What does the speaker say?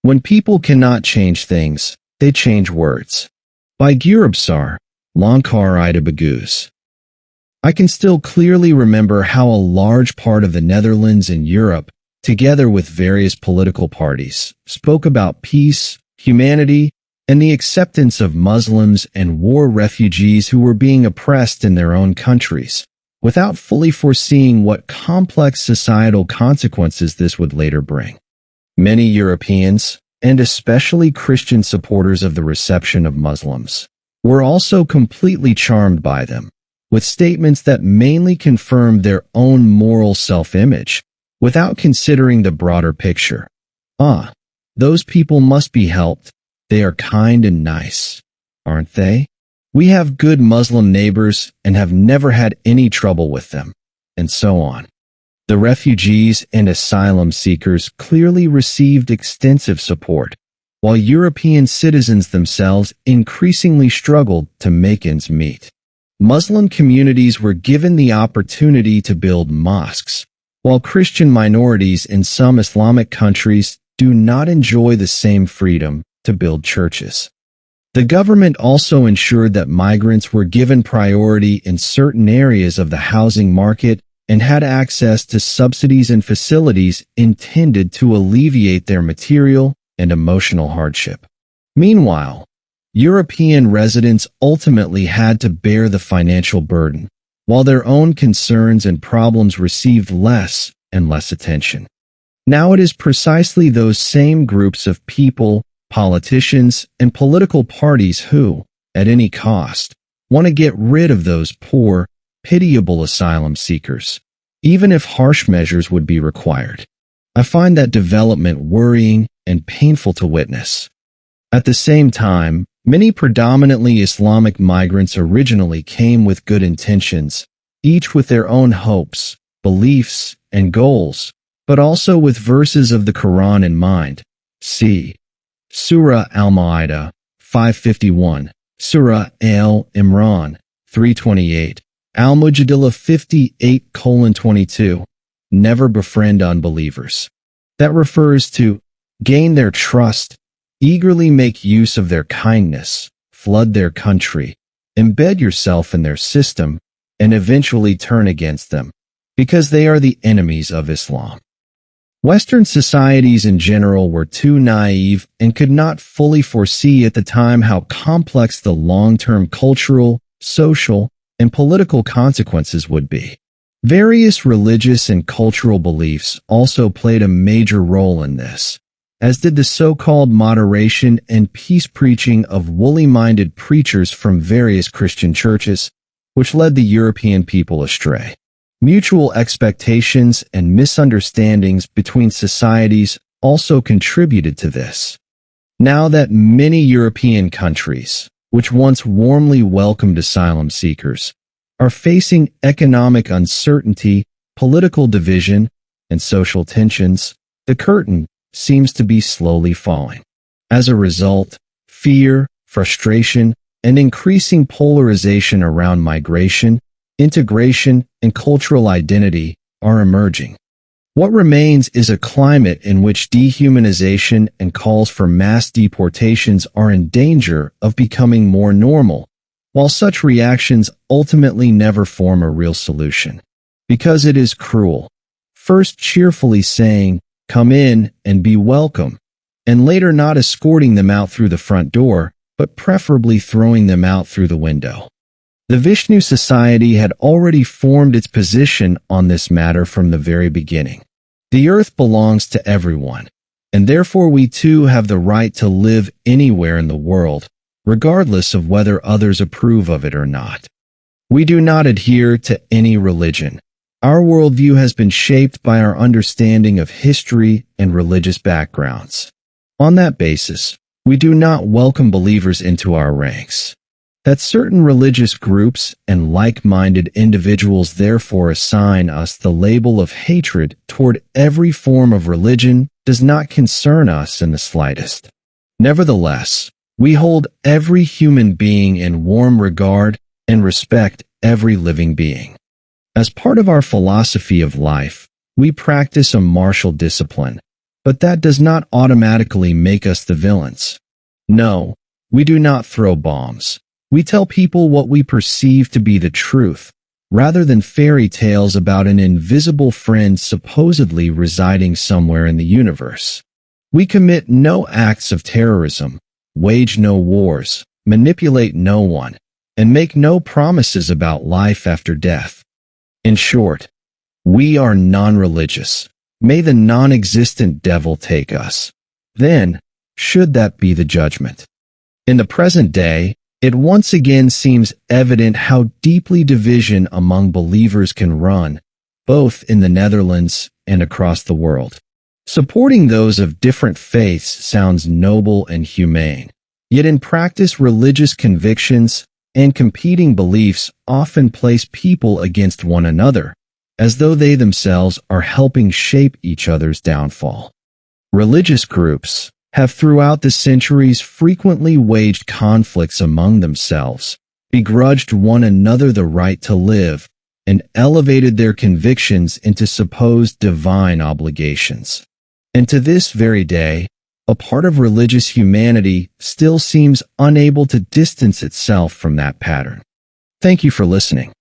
When people cannot change things, they change words. By Gurubsar, Lankar Ida Baguz. I can still clearly remember how a large part of the Netherlands and Europe, together with various political parties, spoke about peace, humanity, and the acceptance of Muslims and war refugees who were being oppressed in their own countries, without fully foreseeing what complex societal consequences this would later bring. Many Europeans, and especially Christian supporters of the reception of Muslims, were also completely charmed by them, with statements that mainly confirmed their own moral self-image, without considering the broader picture. Those people must be helped. They are kind and nice, aren't they? We have good Muslim neighbors and have never had any trouble with them, and so on. The refugees and asylum seekers clearly received extensive support, while European citizens themselves increasingly struggled to make ends meet. Muslim communities were given the opportunity to build mosques, while Christian minorities in some Islamic countries do not enjoy the same freedom to build churches. The government also ensured that migrants were given priority in certain areas of the housing market and had access to subsidies and facilities intended to alleviate their material and emotional hardship. Meanwhile, European residents ultimately had to bear the financial burden, while their own concerns and problems received less and less attention. Now it is precisely those same groups of people, politicians, and political parties who, at any cost, want to get rid of those poor, pitiable asylum seekers, even if harsh measures would be required. I find that development worrying and painful to witness. At the same time, many predominantly Islamic migrants originally came with good intentions, each with their own hopes, beliefs, and goals, but also with verses of the Quran in mind. See Surah Al-Ma'idah 551, Surah Al-Imran 328, Al-Mujadila 58:22, never befriend unbelievers. That refers to gain their trust, eagerly make use of their kindness, flood their country, embed yourself in their system, and eventually turn against them, because they are the enemies of Islam. Western societies in general were too naive and could not fully foresee at the time how complex the long-term cultural, social, and political consequences would be. Various religious and cultural beliefs also played a major role in this, as did the so-called moderation and peace preaching of woolly-minded preachers from various Christian churches, which led the European people astray. Mutual expectations and misunderstandings between societies also contributed to this. Now that many European countries, which once warmly welcomed asylum seekers, are facing economic uncertainty, political division, and social tensions, the curtain seems to be slowly falling. As a result, fear, frustration, and increasing polarization around migration, integration, and cultural identity are emerging. What remains is a climate in which dehumanization and calls for mass deportations are in danger of becoming more normal, while such reactions ultimately never form a real solution. Because it is cruel, first cheerfully saying, "Come in and be welcome," and later not escorting them out through the front door, but preferably throwing them out through the window. The Vishnu Society had already formed its position on this matter from the very beginning. The earth belongs to everyone, and therefore we too have the right to live anywhere in the world, regardless of whether others approve of it or not. We do not adhere to any religion. Our worldview has been shaped by our understanding of history and religious backgrounds. On that basis, we do not welcome believers into our ranks. That certain religious groups and like-minded individuals therefore assign us the label of hatred toward every form of religion does not concern us in the slightest. Nevertheless, we hold every human being in warm regard and respect every living being. As part of our philosophy of life, we practice a martial discipline, But that does not automatically make us the villains. No, we do not throw bombs. We tell people what we perceive to be the truth, rather than fairy tales about an invisible friend supposedly residing somewhere in the universe. We commit no acts of terrorism, wage no wars, manipulate no one, and make no promises about life after death. In short, we are non-religious. May the non-existent devil take us. Then, should that be the judgment? In the present day, it once again seems evident how deeply division among believers can run, both in the Netherlands and across the world. Supporting those of different faiths sounds noble and humane, yet in practice religious convictions and competing beliefs often place people against one another, as though they themselves are helping shape each other's downfall. Religious groups have throughout the centuries frequently waged conflicts among themselves, begrudged one another the right to live, and elevated their convictions into supposed divine obligations. And to this very day, a part of religious humanity still seems unable to distance itself from that pattern. Thank you for listening.